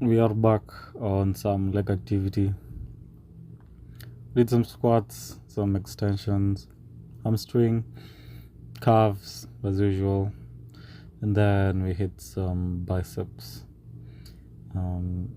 We are back on some leg activity. Did some squats, some extensions, hamstring, calves as usual, and then we hit some biceps. Um,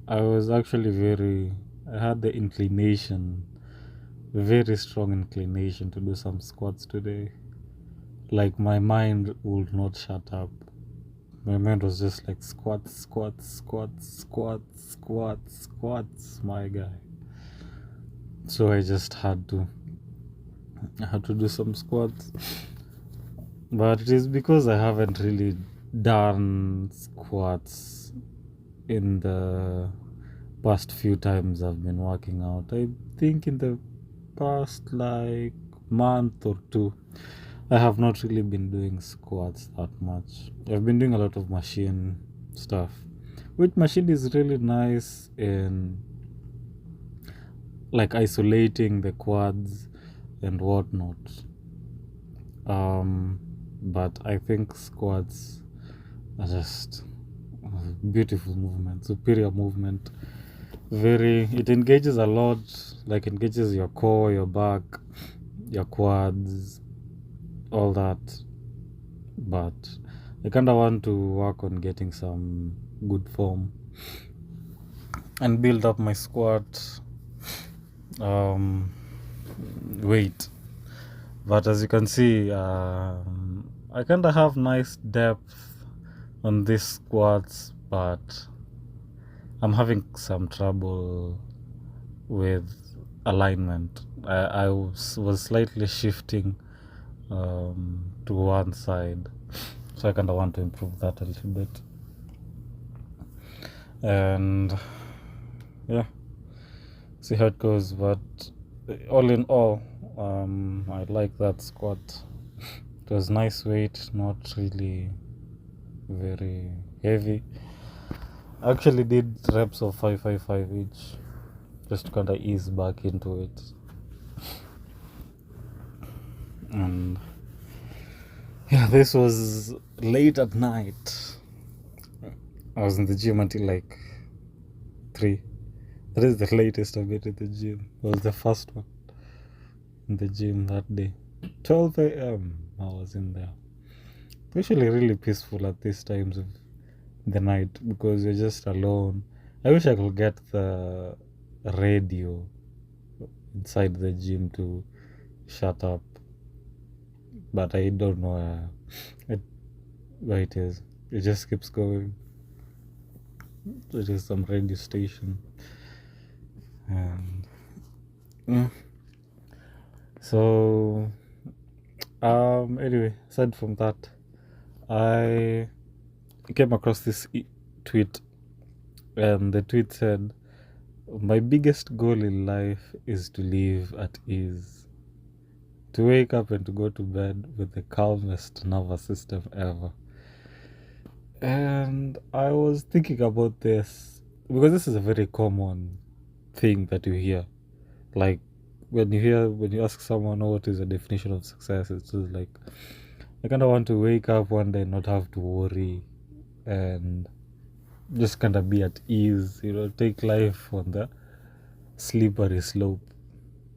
I was actually I had the inclination, very strong inclination to do some squats today. Like my mind would not shut up. My mind was just like squats, squats, squats, squats, squats, squats, my guy. So I had to do some squats. But it is because I haven't really done squats in the past few times I've been working out. I think in the past like month or two, I have not really been doing squats that much. I've been doing a lot of machine stuff, which machine is really nice in like isolating the quads and whatnot. But I think squats are just beautiful movement, superior movement. It engages a lot, like engages your core, your back, your quads, all that. But I kind of want to work on getting some good form and build up my squat weight. But as you can see, I kind of have nice depth on these squats, but I'm having some trouble with alignment. I was slightly shifting to one side, so I kind of want to improve that a little bit. And yeah, see how it goes. But all in all, I like that squat. It was nice weight, not really very heavy. I actually did reps of 555 each, just to kind of ease back into it. And yeah, this was late at night. I was in the gym until like 3. That is the latest I've been in the gym. It was the first one in the gym that day. 12 a.m. I was in there. Usually really peaceful at these times of the night because you're just alone. I wish I could get the radio inside the gym to shut up, but I don't know where it is. It just keeps going. It is some radio station, and yeah. So anyway, aside from that, I came across this tweet, and the tweet said, "My biggest goal in life is to live at ease, to wake up and to go to bed with the calmest nervous system ever." And I was thinking about this because this is a very common thing that you hear. Like when you ask someone, "Oh, what is the definition of success?" It's just like, I kind of want to wake up one day and not have to worry and just kind of be at ease, take life on the slippery slope,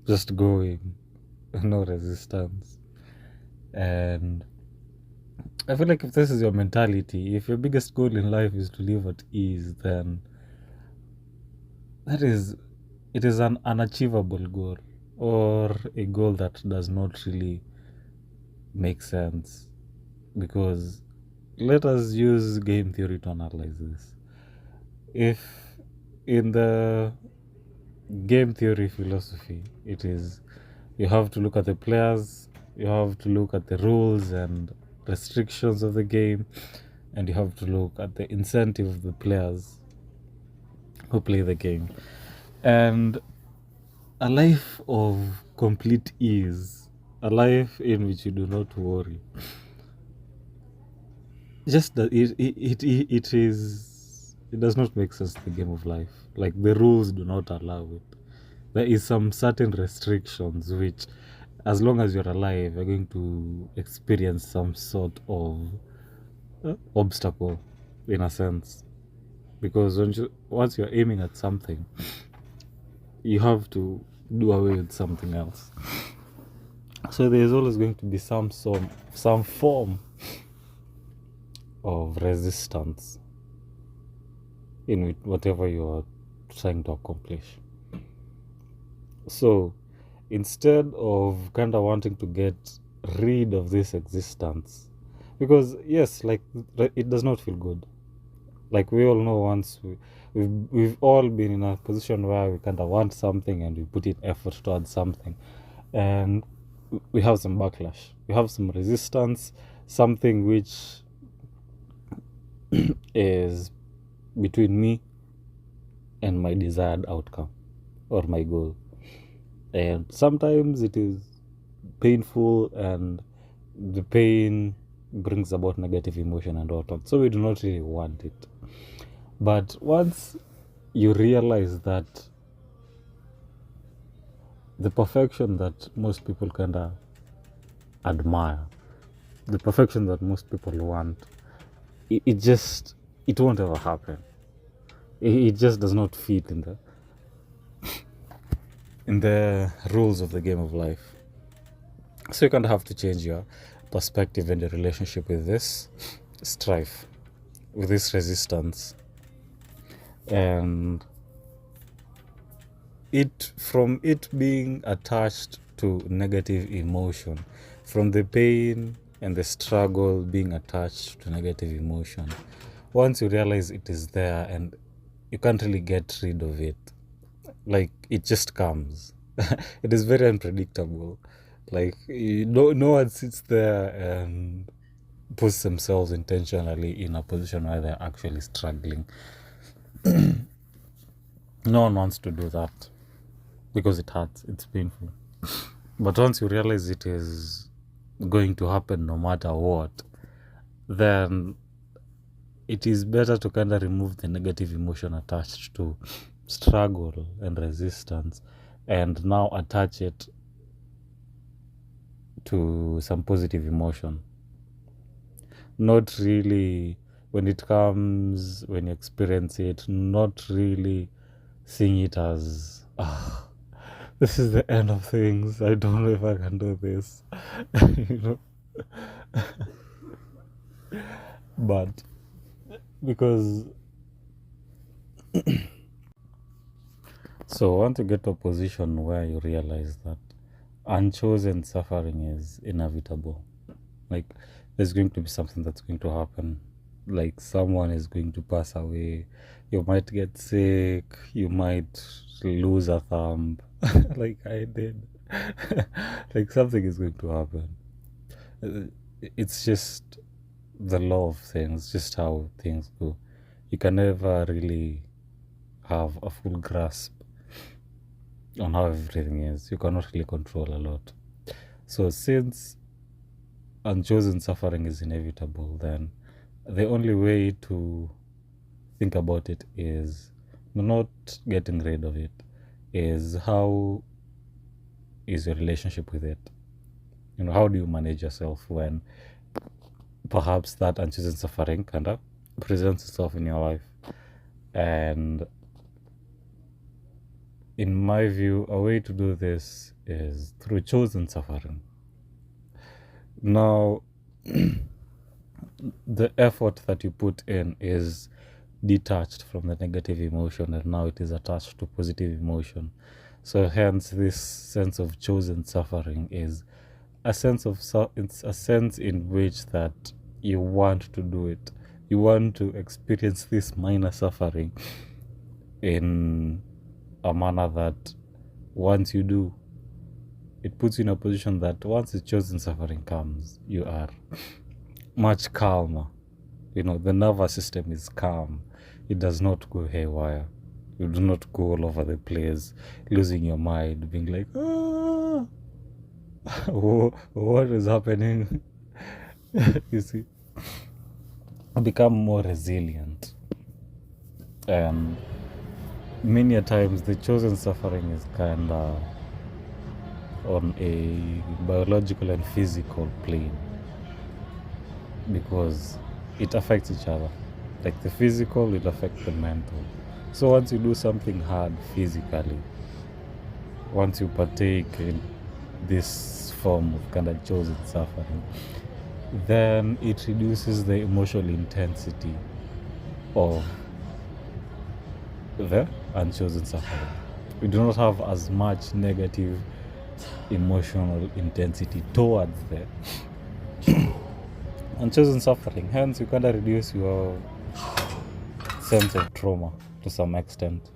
just going, no resistance. And I feel like if this is your mentality, if your biggest goal in life is to live at ease, then it is an unachievable goal, or a goal that does not really make sense. Because let us use game theory to analyze this. If in the game theory philosophy, it is you have to look at the players, you have to look at the rules and restrictions of the game, and you have to look at the incentive of the players who play the game. And a life of complete ease, a life in which you do not worry, just that it does not make sense, the game of life. Like the rules do not allow it. There is some certain restrictions which, as long as you're alive, you're going to experience some sort of obstacle, in a sense. because once you're aiming at something, you have to do away with something else. So there's always going to be some form of resistance in whatever you are trying to accomplish. So instead of kind of wanting to get rid of this existence, because yes, like it does not feel good. Like we all know, once we've all been in a position where we kind of want something and we put in effort towards something, and we have some backlash, we have some resistance, something which is between me and my desired outcome or my goal. And sometimes it is painful, and the pain brings about negative emotion and whatnot, so we do not really want it. But once you realize that the perfection that most people kind of admire, the perfection that most people want, it won't ever happen. It just does not fit in the rules of the game of life. So you kind of have to change your perspective and your relationship with this strife, with this resistance. And from it being attached to negative emotion, from the pain and the struggle being attached to negative emotion, once you realize it is there and you can't really get rid of it, like it just comes. It is very unpredictable. Like no one sits there and puts themselves intentionally in a position where they're actually struggling. No one wants to do that because it hurts, it's painful. But once you realize it is going to happen no matter what, then it is better to kind of remove the negative emotion attached to struggle and resistance, and now attach it to some positive emotion. Not really, when it comes, when you experience it, not really seeing it as, this is the end of things, I don't know if I can do this. You know. But because so once you get to a position where you realize that unchosen suffering is inevitable, like there's going to be something that's going to happen, like someone is going to pass away, you might get sick, you might lose a thumb, like I did. Like something is going to happen. It's just the law of things, just how things go. You can never really have a full grasp on how everything is. You cannot really control a lot. So since unchosen suffering is inevitable, then the only way to think about it is not getting rid of it, is how is your relationship with it. You know, how do you manage yourself when perhaps that unchosen suffering kind of presents itself in your life? And in my view, a way to do this is through chosen suffering. Now, the effort that you put in is detached from the negative emotion, and now it is attached to positive emotion. So hence this sense of chosen suffering is a sense of it's a sense in which that you want to do it, you want to experience this minor suffering in a manner that once you do, it puts you in a position that once the chosen suffering comes, you are much calmer. You know, the nervous system is calm. It does not go haywire. You do not go all over the place, losing your mind, being like, what is happening? You see, become more resilient. And many a times the chosen suffering is kind of on a biological and physical plane, because it affects each other. Like the physical will affect the mental. So once you do something hard physically, once you partake in this form of kind of chosen suffering, then it reduces the emotional intensity of the unchosen suffering. We do not have as much negative emotional intensity towards the unchosen suffering. Hence, you kind of reduce your sense of trauma to some extent,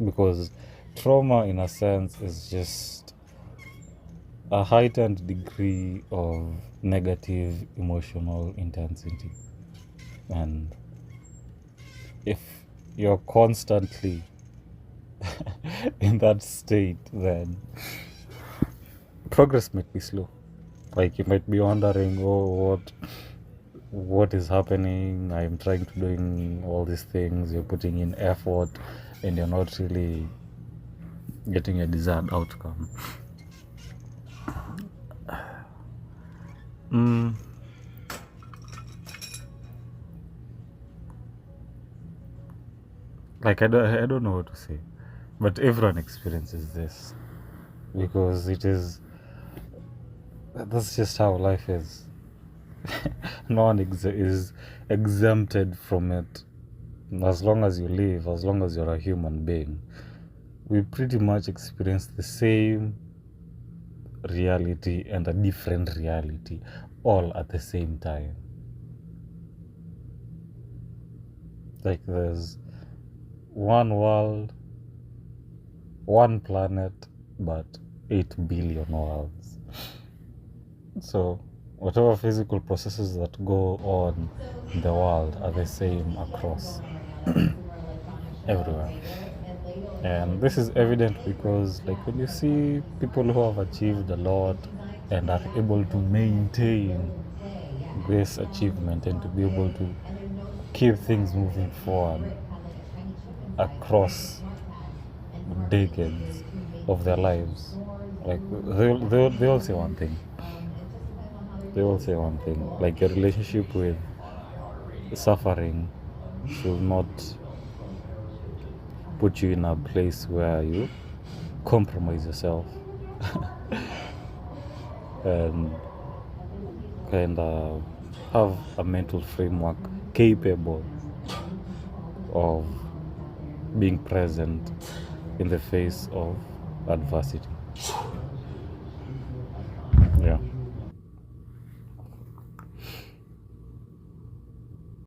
because trauma, in a sense, is just a heightened degree of negative emotional intensity. And if you're constantly in that state, then progress might be slow. Like you might be wondering, oh, what is happening? I'm trying to doing all these things, you're putting in effort, and you're not really getting a desired outcome. Like I don't know what to say, but everyone experiences this, because that's just how life is. No one is exempted from it. As long as you live, as long as you're a human being, we pretty much experience the same reality and a different reality all at the same time. Like there's one world, one planet, but 8 billion worlds. So whatever physical processes that go on in the world are the same across everywhere. And this is evident because, like, when you see people who have achieved a lot and are able to maintain this achievement and to be able to keep things moving forward across decades of their lives, like they all say one thing. They all say one thing. Like, your relationship with suffering should not put you in a place where you compromise yourself and kind of have a mental framework capable of being present in the face of adversity.